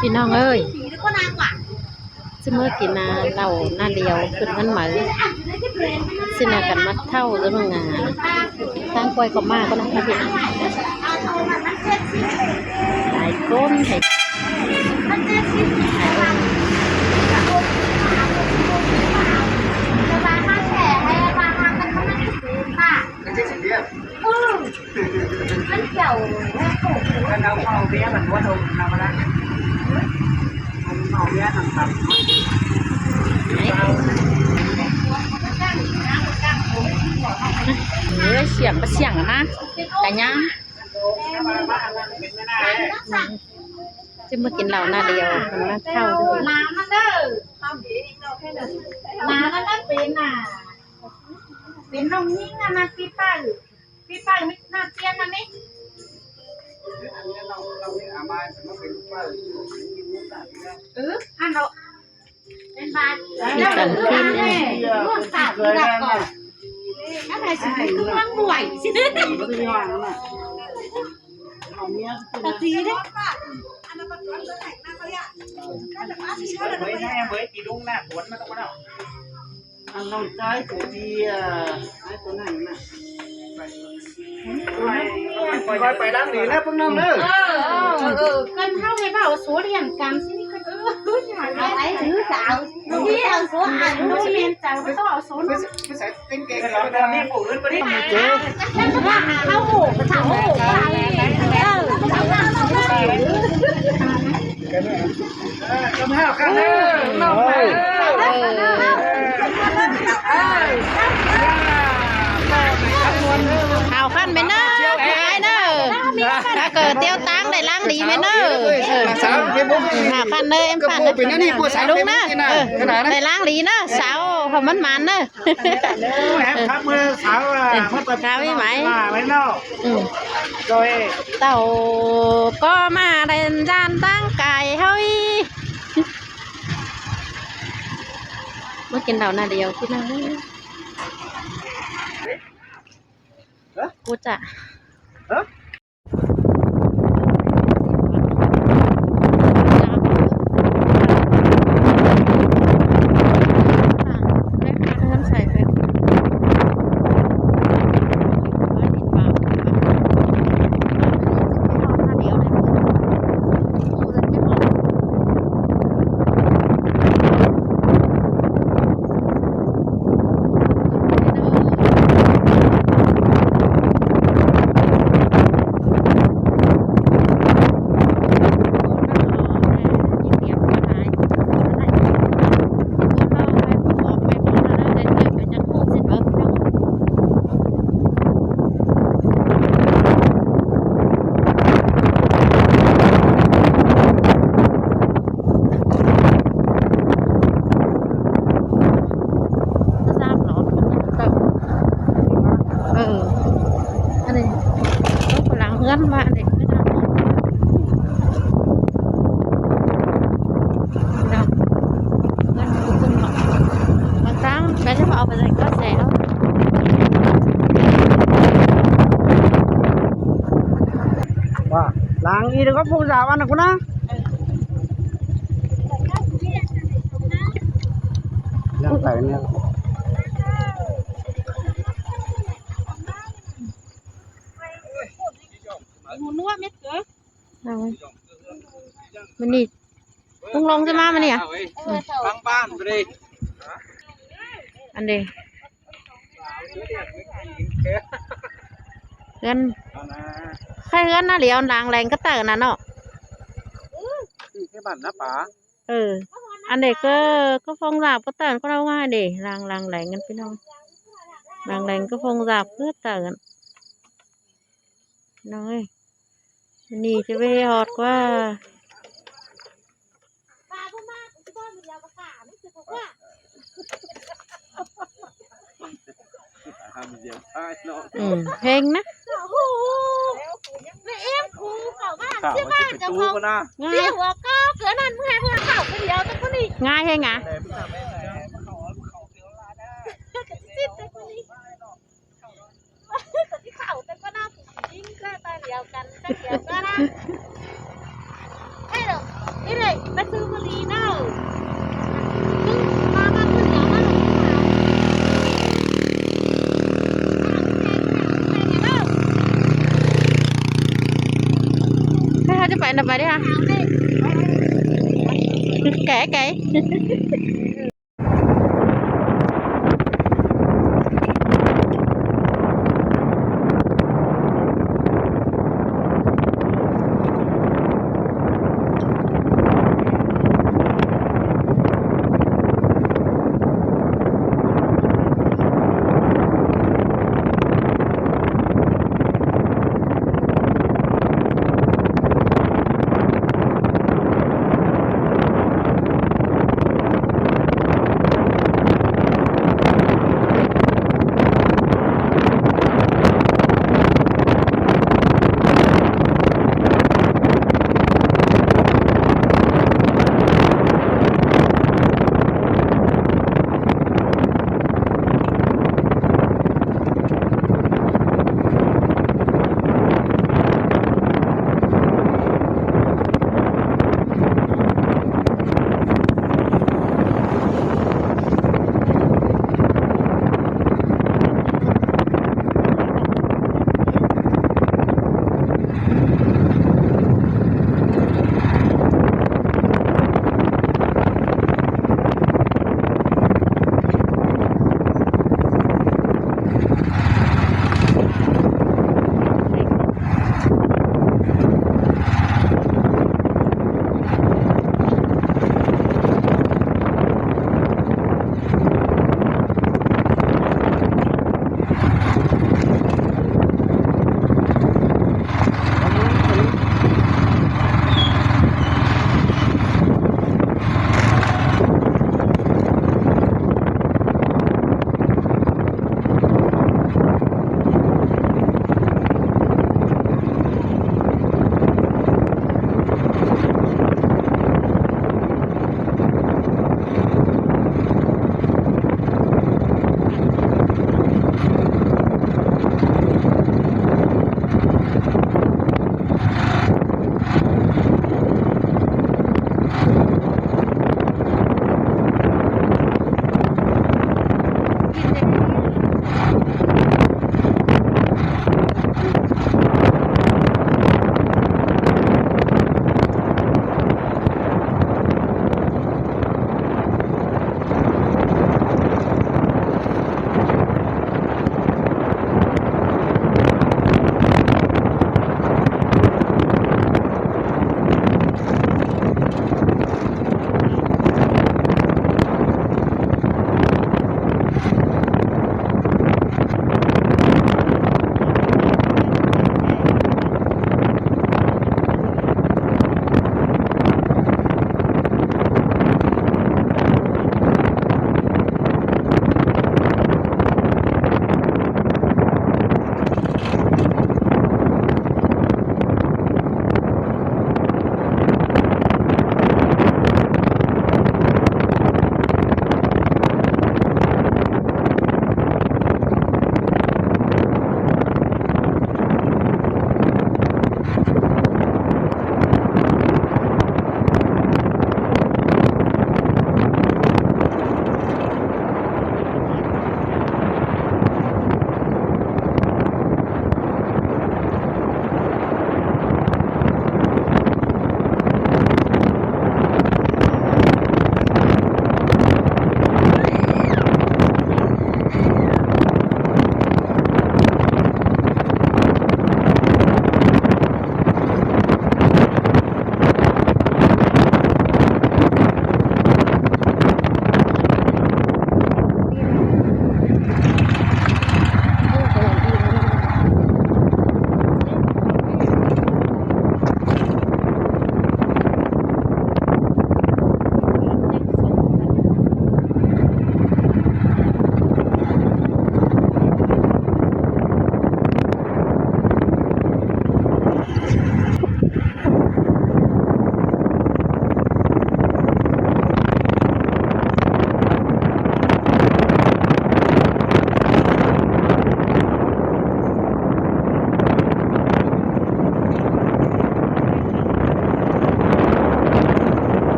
พี่น้องเอ้ยจะเมื่อกินนาเราหน้าเดียวขึ้นมันเหมือนสินากันมัดเท่าแล้วมึงงาตั้งกล้วยก็มากก็นะคะพี่หลายก้นหลายเราเอาเบี้ยมันว่าเรามาละเอาเบี้ยทำครับเสียงประเสียงนะแต่ยังจะมากินเหล่าหน้าเดียวมันมาเข้าด้วยน้ำมันเด้อน้ำมันนั่นเป็นน่ะเป็นน้องยิ่งอ่ะนะพี่ป้าไม่น่าเตี้ยนะนี่อันเราเป็นบาทแล้วเรื่องแม่ร่วงสาวดักก่อนอะไรสิคือว่างบ่วยสิตัดสีเด้mới tí đúng nè cuốn mà không có đâu ăn lòng trái của đi ai cuốn này nè phải làm gì nè phương năm nữa กันเท่าไงเปล่าสูเรียนกันสินี่ก็อย่างไรถือสาวที่เอาสูอ่านดูเรียนจังไม่ต้องเอาสูไม่ใช่เป็นเก่งเราเดินนี่ผู้อื่นไปดิเข้าหูกระถางหูกำแพงกันเลยน้องไปข่าวขั้นไปเนอะไอ้เนอะถ้าเกิดเตี้ยวตังได้ล้างดีไหมเนอะข่าวขั้นเลยเอ็มขั้นเลยลุงนะได้ล้างดีเนอะสาวของมันเนอะครับมือสาวข้าวไม่ไหมไม่เนาะโดยเต่าก็มาเดินจานตั้งไก่เฮ้ยมากินเหล่าหน้าเดียวพี่น้องกูจะว่าเด็กไม่ได้เงินขึ้นหรอกบางครั้งแม่จะเอาไปใส่ก็แซวว่าล้างอีเด็กก็พูดจาวันนะคุณนะยังไงเนี่ยหูนัวเม็ดเกลือมันนี่ลุงลงจะมามันนี่อ่ะบ้านไปดิอันเดียเงินใครเงินนะเหลียวด่างแรงก็เตอนะเนาะแค่บ้านนะป๋าอันเด็กก็ฟองหลาบก็เตอก็เราง่ายดิด่างแรงกันพี่น้องด่างแรงก็ฟองหลาบเพื่อเตอน้อยนี่จะไปหอดกว่าเพลงนะแม่เอ็มครูเขาบ้านเชื่อบ้านจะพอเสียหัวก็เกิดนั่นเมื่อเข่าคนเดียวแต่คนนี้ง่ายใช่ไงยิ่งก็ตาเดียวกันเดียวก็ได้เฮ้ยนี่เลย ไปซื้อมาลีเนอะซื้อมาขึ้นเหนียวนะให้เขาจะไปไหนไปดิค่ะแก่แก่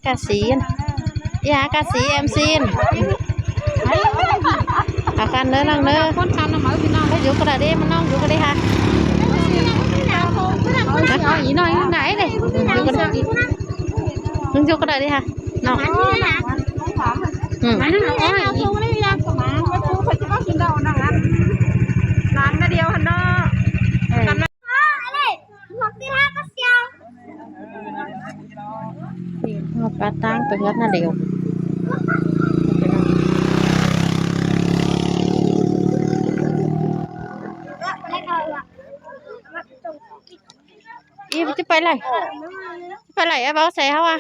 กาสียากาสีเอ็มซีนเอาคันเนื้อน้องเนื้อคนทำน้ำมันพี่น้องก็อยู่กระดาษดิมันน้องอยู่กระดาษค่ะเอาอีน้อยไหนเลยอยู่กระดาษมึงอยู่กระดาษดิค่ะน้องเอาซูไม่ได้ยังมาไม่ซูเขาจะต้องกินดอกนั่งนั้นร้านเดียวหันเนาะเอาปลาตั้งไปเฮ็ดน่ะเดียวอีจะไปไหนไปไหนอะเบาใส่เขาอ่ะ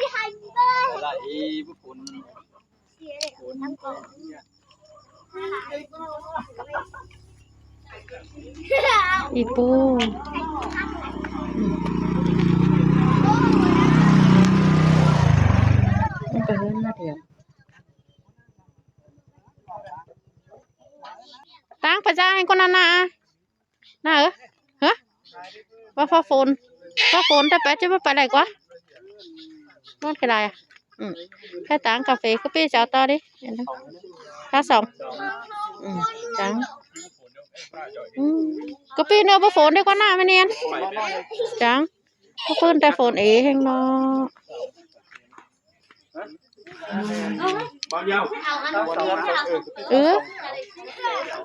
อีปูไปเฮ็ดน่ะเดียวตั้งไปจ้าให้คนนั้นน่ะน่ะฮะว่าฟ้าฝนแต่ไปจะไปไหนกว่ามันคืออะไรอ่ะแค่ตั้งกาแฟก็พี่จะเอาต่อดิค่าสองตั้งก็พี่เนื้อฟ้าฝนได้กว่าหน้าไม่เนียนจังก็พื้นแต่ฝนเองเนาะ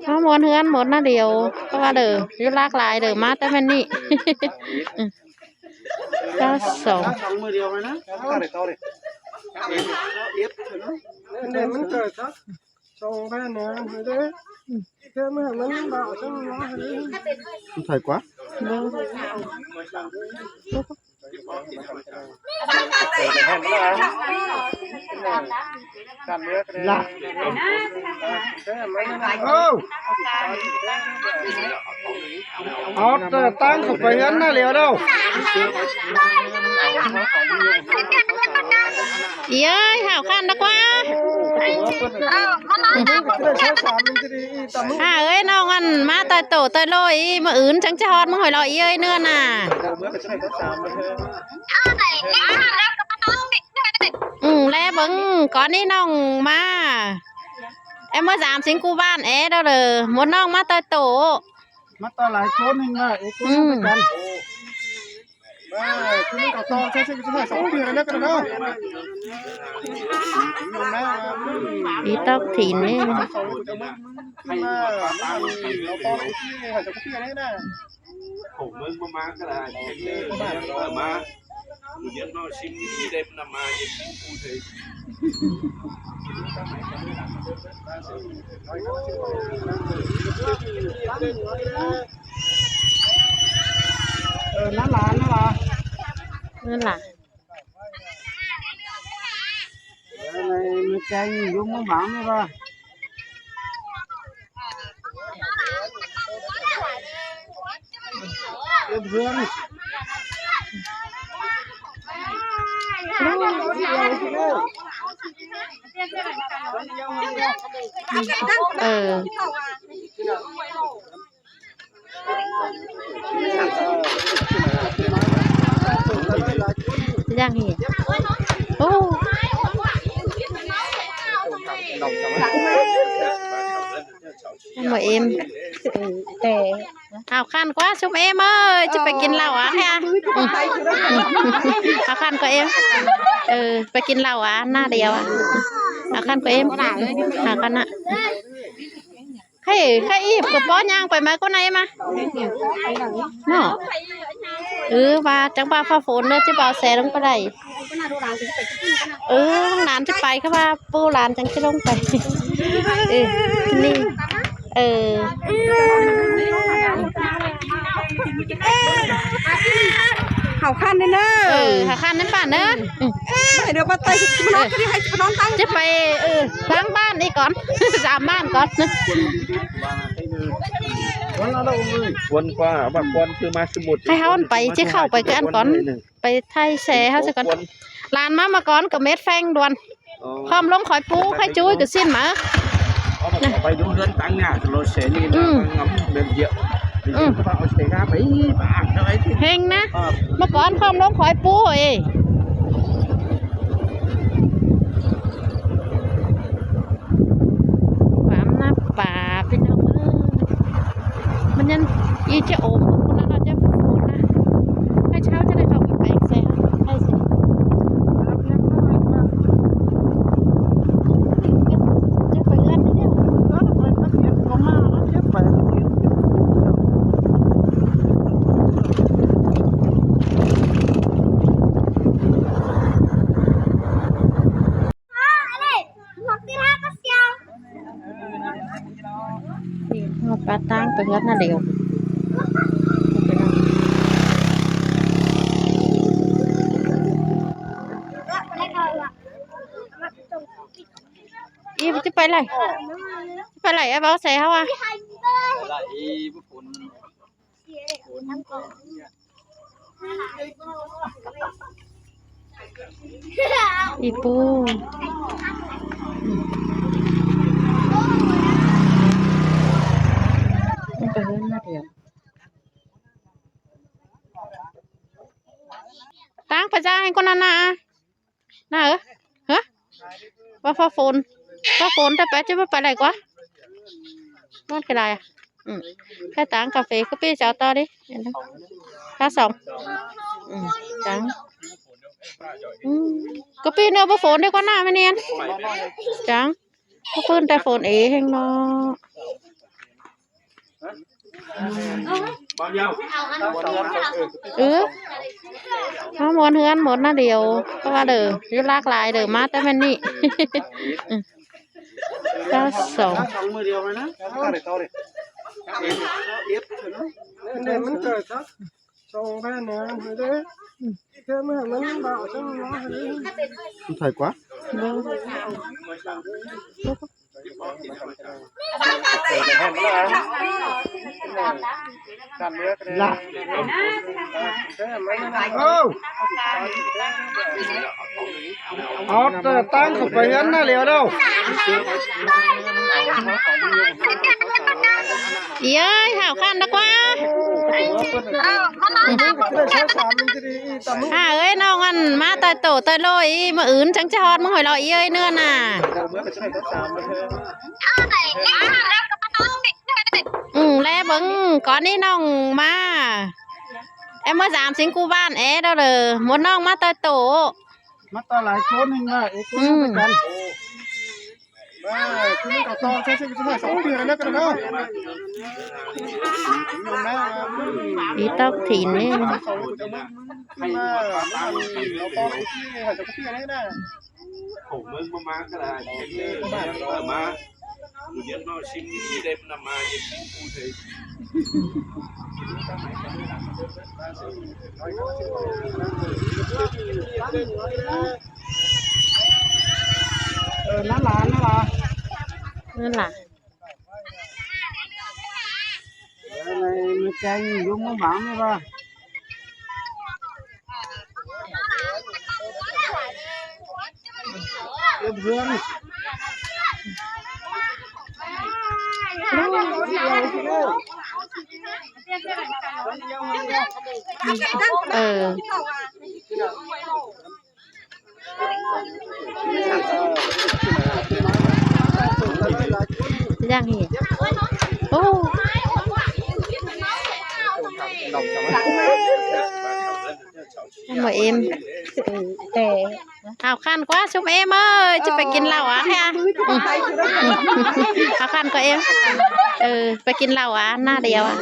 เขาม้วนเฮือนหมดนะเดียวเพราะว่าเด้อยุลากลายเด้อมาแต่แม่นี่ก็สองมือเดียวไหมนะมันเกิดครับส่งไปเนี่ยเด้อเธอไม่มันบ่าวส่งน้องเลยถ่ายกว่าล่ะเอาแต่ตั้งเข้าไปงั้นน่ะเหลียวเด้อเย้ยหาวคันดีกว่าเอ้ยน้องอันมาตายโตตายลอยมาอื่นจังจะฮอดมึงหอยลอยเอ้ยเนื้อน่ะแล้วเบิ้งก่อนนี้น้องมาเมื่อ30กูบ้านเด้อเลยหมดน้องมาตายโตมาต่อหลายคนนึงอ่ะคุณกันคุณกับตองใช้2 เดือนแล้วกันเนาะอีตอกถิ่นนี่ผมมึงมาก็ได้มาเดี๋ยวน้องชิมนี่ได้นำมาเย็นพูดเลยนั่นล่ะนั่นล่ะมีใจยุ่งมึงหวังไหมวะเพื่อนย่างเหี้ยโอ้หมอเอ็มแต่เอาคันกว่าชุบเอ็มเอ้ยจะไปกินเหล้าอ่ะค่ะเอาคันกว่าเอ็มไปกินเหล้าอ่ะหน้าเดียวอ่ะเอาคันกว่าเอ็มหากันอ่ะให้อีบกับป้อนย่างไปมาก็ไหนมาเนาะว่าจังบ้าฟ้าฝนเนอะจะบ่าวแสลงไปได้นานจะไปเขาว่าปูหลานจังจะลงไปนี่เขาคันเนอะหาคันนั่นป่ะเนอะเดี๋ยวมาเตยจะมานอนก็ได้ให้จะมานอนตั้งจะไปล้างบ้านนี่ก่อน3 บ้านก่อนวันกว่าบางวันคือมาสมุดให้เขาไปที่เข้าไปกันก่อนไปไทยแซ่เขาจะก่อนลานมาก่อนกับเม็ดแฟงดวนพร้อมลงข่อยปูข่อยจุ้ยกับสิ้นหมาไปดูเงินตังเนี่ยเราเสียนี่งำเดินเยอะเอาเสียงไปบ้านอะไรเฮงนะมาก่อนพร้อมลงข่อยปู เจ้าโอมคนนั้นเจ้าโอมนะให้เช้าจะได้เข้าไปแปลงแซ่ให้สิจะไปเอื้อนนี่เดียวเอาปลาตั้งไปเอื้อนน่ะเดียวอีจะไปไหนไปไหนอะบอกใส่เขาอ่ะอีปูไปเล่นมาเดียวตั้งไปจ้าให้คนนั้นนะน่าฮะว่าฟ้าฝนถ้าไปจะไปไหนกว่านั่นคืออะไรอ่ะแค่ตั้งกาแฟก็พี่เจ้าต่อดิค่าสองตั้งก็พี่เนื้อฝนได้กว่าหน้าไม่เนียนจังก็พื้นแต่ฝนเองเนาะถ้ามวนเฮือนหมดน่าเดียวก็ว่าเด้อยุลากลายเด้อมาแต่แม่นี่ก็สองมือเดียวเลยนะเนี่ยมันเกิดสักสองแค่เนี้ยเด้เธอไม่เห็นมันบ่าวฉันร้องเลยมันถ่ายกว่าละเอาแต่ตั้งเข้าไปงั้นน่ะเหลียวเด้อเย้ยข่าวขันนักว่าเอ้ยน้องอันมาตายโตตายลอยมาอื่นจังจะฮอดมึงหอยลอยเอ้ยเนื้อน่ะแล้วเบิ้งก่อนนี้น้องมาเอ็มมาสิงกูบ้านเด้อเลยหมดน้องมาตายโตมาต่อหลายคนนึงอ่ะคนเหมือนกันคือมันต่อใช่2 เดือนแล้วกันเนาะอีตอกถิ่นนี่ผมมึงมาก็ได้มาอยู่เย็นนอนชิมนี่เด็บนำมาเย็นกูเลยนั่นหลานนั่นล่ะมันใจยุ่งมันหวังไหมวะเพื่อนย่างเหี้ยโอ้หมอเอ็มแต่เอาขันกว่าชุบเอ็มเอ้ยจะไปกินเหล้าอ่ะค่ะเอาขันก็เอ็มไปกินเหล้าอ่ะหน้าเดียวอ่ะ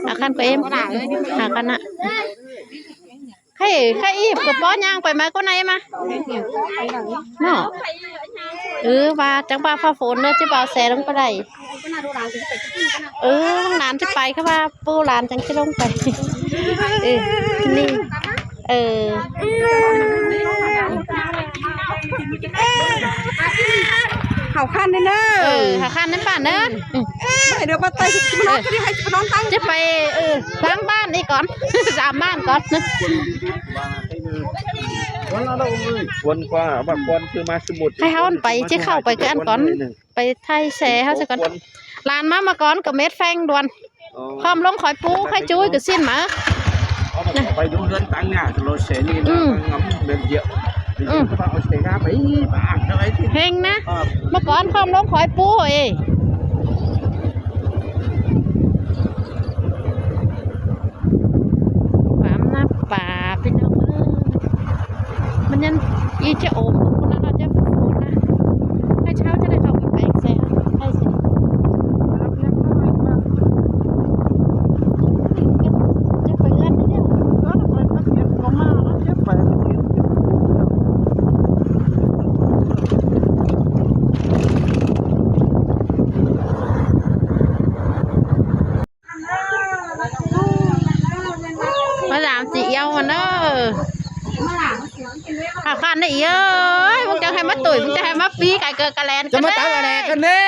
เอาขันก็เอ็มหากันอ่ะให้อีบกับป้อย่างไปมาก็ไหนมาเนาะว่าจังบ้าฟ้าฝนเนอะจะบ่าวแสลงไปได้นานจะไปค่ะว่าปูหลานจังจะลงไปนี่เขาขั้นเนอะเขาขั้นนั่นป่ะเนอะเดี๋ยวมาเตยมันจะให้นอนตั้งจะไปล้างบ้านนี่ก่อนสามบ้านก่อนนะวนกว่าบักวนคือมาสมุดให้เขาไปจะเข้าไปกันก่อนไปไทยแซ่เขาจะก่อนลานมาก่อนกับเม็ดแฟงดวนพร้อมลงข่อยปูข่อยจุ้ยกับสิ้นมาไปดูเรือนตังเนี่ยโรเซนี่นะงำเดินเยอะเอาเสกไปบ้างอะไรที่เฮงนะเมื่อก่อนพร้อมลงข่อยปู ได้เอ้ยมึงจะให้มาตุ๋ยมึงจะให้มาปีไก่เกิดกระแลน จะมาตามอะไรกันเน่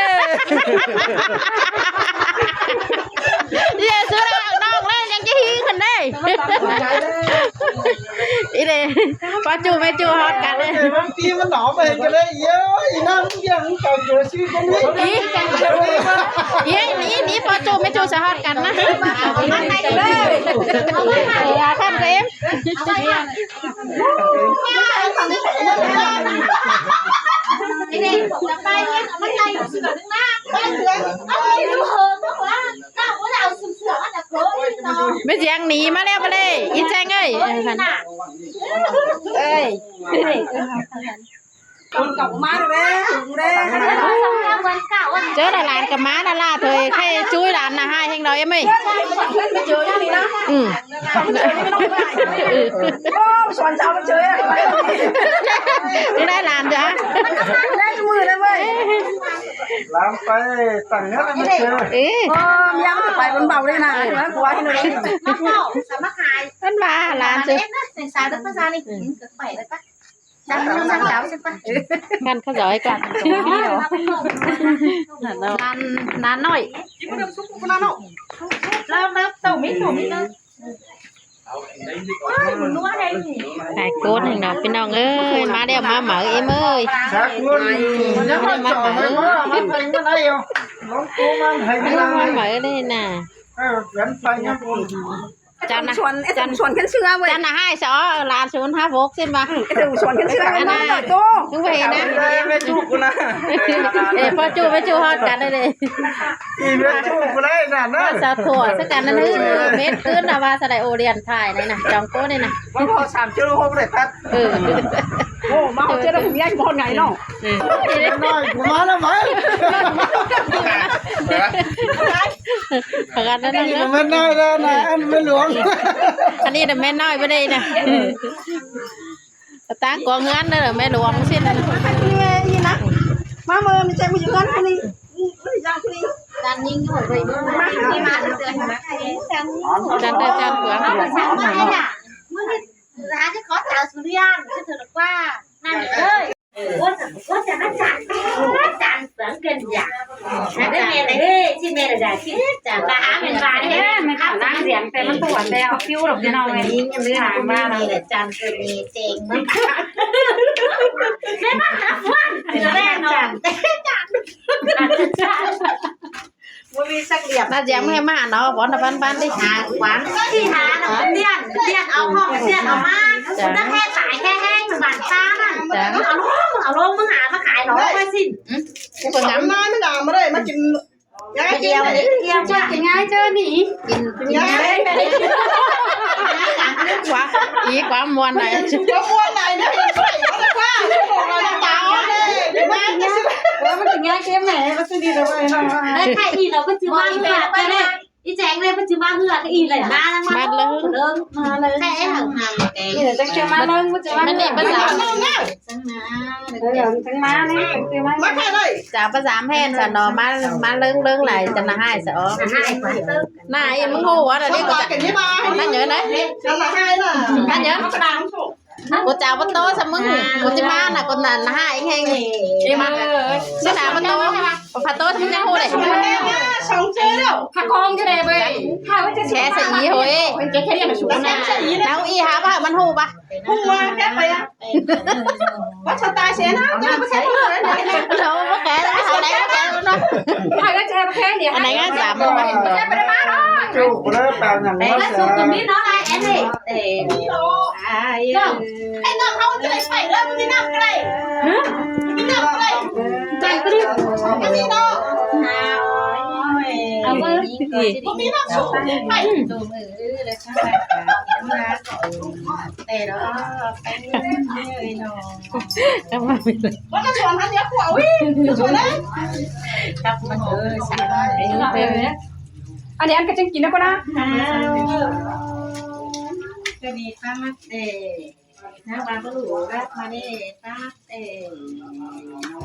เดี๋ยวซื้อแล้วน้องเลยยังจะฮีกันได้อีเด้พอจูไม่จูฮอตกันเลย บางทีมันหนอไปกันเลยเยอะอีนั่งยังเก่าเกิดชื่อกันนี่ นี่พอจูไม่จูจะฮอตกันนะมาไหนเลยอย่าท่านเร็มไอ้เด็กจะไปเนี่ยมันใจอยู่สุดนึงนะไปเถื่อนเอาไปดูเหอะก็ว่าถ้าว่าเราเสือจะโกรธเนาะ ไม่เสียงหนีมาแล้วมาเลยอีแจงเอ้ยคนกับมาเลยเจอหลานกับม้าดาราเธอให้ช่วยหลานนะให้เฮงเราเอ็มไม่เจออย่างนี้นะสอนเช้ามันเจอได้หลานจ้ะได้มือเลยเว้ย ลามไปตั้งนั้นไม่เจอ ยังไปมันเบาเลยนะกลัวให้หน่อยมาเฝ้าสามัคคี ท่านว่าหลานจ้ะ เสียงสายตั้งภาษานี่เกิดไปแล้วปะจังน้ำสาวใช่ปะ กันเขาจ่อยกันนานหน่อย แล้วเต่าไม่ถูกไม่เลยหมุนนัวได้ ไก่โกนหนึ่งดอกพี่น้องเอ้ยมาเดี๋ยวมาเหมือเอ็มเอ้ย ชักเงินยังไม่จ่อเลยมันเป็นมันอะไรอ่ะน้องกูมันให้ ไม่ ไม่ ต้อง ได้ มาเหมือเลยน่ะ เหมือนไปยังคน จันนะ ชวนกันเชื่อเว้ย จันนะให้สอหลานศูนย์ห้าหกสิ้นมา ชวนกันเชื่อกันนะโต ถึงไปนะ ไม่จูบกูนะ พอจูไม่จูฮอดกันเลย อีเวนจูบกูได้น่ะนะ สาวถั่วสักกันนั่นเม็ดขึ้นนะว่าสไลโอเรียนถ่ายนี่นะจองโก้นี่นะ มันพอ3 กิโลเลยครับ โอ้มาเอาเจ้าผมย้ายบอลไงน้อง น้อยกูมาแล้วมั้ย พกันนั่น นี่ นะ มันน้อยแล้วนะอันไม่หลวง อันนี้แต่แม่น้อยไม่ได้นะตั้งกองเงินเลยแม่หลวงสิ้นนะ นี่นะมาเมื่อมันจะมาอยู่กันคนนี้ยังคนนี้จันยิงหัวไปมาที่มาเตือนมาใครจัน จันเดินจันหัว จันมาเนี่ยเมื่อร้านจะขอสาวสุริยันจะถือว่านั่นเลยว่าจะมาจันเสือเกินอย่างได้เมย์ได้ที่เมย์ได้ที่จันมาหาเมย์มาเนี่ยไม่ข่าวนั่งเสียงแต่มันปวดแล้วฟิวหลบจะนอนเลยยิ่งเรื่องมาเลยจันเป็นมีเจงมั้งไม่มาหาฟันแน่นอนจันว่ามีสักเดียบ น่าจะไม่มาเนาะบอลบ้านดิ หาหวังที่หาเนาะเตี้ยนเอาห้องเตี้ยนเอามาถ้าแค่ขายแค่แห้งเหมือนบานซ่าน่ะเอาลงมึงหามาขายหนอไปสิ คนน้ำ น้อยไม่ด่ามาเลยมากิน เดียวจะกินง่ายเจอหนีกินง่าย กว่าอีกว่ามวนไหน ก็ม้วนไหนเนี่ยเห็นไหมว่าบอกเราจะตายเลยเดี๋ยวมันจะมันกินง่ายแค่ไหนมันจะดีเลยเนาะไอ้ใครอีเราก็จื้อมาเหือกไปเลยอีแจงเลยมันจื้อมาเหือกก็อีเลยมาแล้วมาเลยแค่ห่างแกนี่จะเชื่อมาเริ่มก็จะมา มันนี่ภาษา จังมาเนี่ยจื้อมา มาแค่เลย สาวภาษาแพทย์สนอมาเรื่องไหลจะน่าให้สอ ให้ไปเติม น่าอีมึงหูวะเดี๋ยวนี้กูจะนั่นเยอะนะ จะมาให้น่ะ นั่นเยอะกูจะเอาโต๊ะสมึงกูจะมาน่ะกูนั่นให้แห้งนี่มาสนามโต๊ะพาโต๊ะที่จะหูเลย สองเจ้าแล้ว ผักกองจะได้ไปถ้าว่าจะ แช่สีเฮ้ย เป็นแค่เรียกมาชูนะ แล้วอีหาป่ะมันหูป่ะ พูดว่าแค่ไปอ่ะว่าชะตาเสียนะจะไม่ใช่เลย เราไม่แก่แล้วเขาไหนก็แก่แล้วเนาะ ถ้าก็จะแค่เดียว อันไหนก็สามป่ะ จะไปได้มาเนาะ จูบเลยแปลงอย่างนี้ แล้วสุดตรงนี้เนาะไอ้แอนนี่ไอ้น้องเขาจะได้ไปแล้วมันจะนับอะไรมันนับอะไรใจก็ดิไม่มีเนาะเอาไปผมมีนับสูงไปดูมือเลยใช่ไหมแต่เราไปเลยเนาะ ก็มาเป็นเลย ว่าจะสอนทันเดียวขวาวิ่งสอนเลยครับมันสายอันนี้อันก็จะกินแล้วก็นะก็ดีป้ามาเตะนะบางก็รู้ว่ามาเน่ป้าเตะ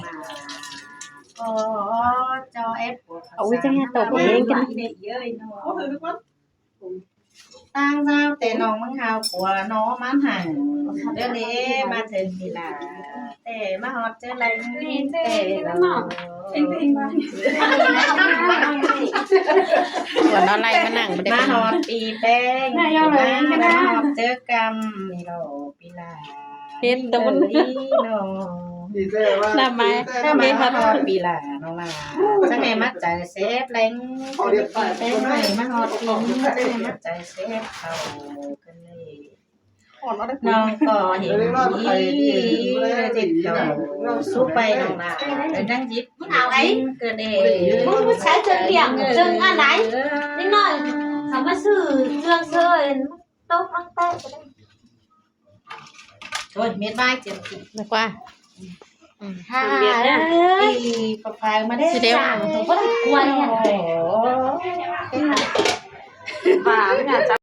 มาโอ้จอเอฟ เอาไว้จะให้ตบเองกัน เด็กเยอะเนาะ ตั้งเจ้าแต่น้องมังหาวปัวน้อมันห่างเดี๋ยวนี้มาถึงทีละแต่มาฮอดเจออะไรนี่แต่เราส่วนอะไรมานั่งมาฮอดปีแป้งมาฮอดเจอกรรมนี่เราปีลาเฮ็ดตะวันนี้เนาะทำไมมาฮอดปีลาน้องลาจังไงมัดใจเซฟแรงแป้งใหม่มาฮอดปีนี้จังไงมัดใจเซฟเขากันเลยน้องก็เห็นดีติดเราสู้ไปน้องลานั่งยิบ Muốn nào ấy เกิดเอง muốn trái chân điểm chân ăn đấy đến nơi không có sự dương sơi tốt ăn tay โอ้ยเม็ดใบเจ็บจิตนะกว่า ha อีปลายมาได้ สิเดียวผมก็ติดกวนเนี่ย โอ้ ป่าไม่น่าจะ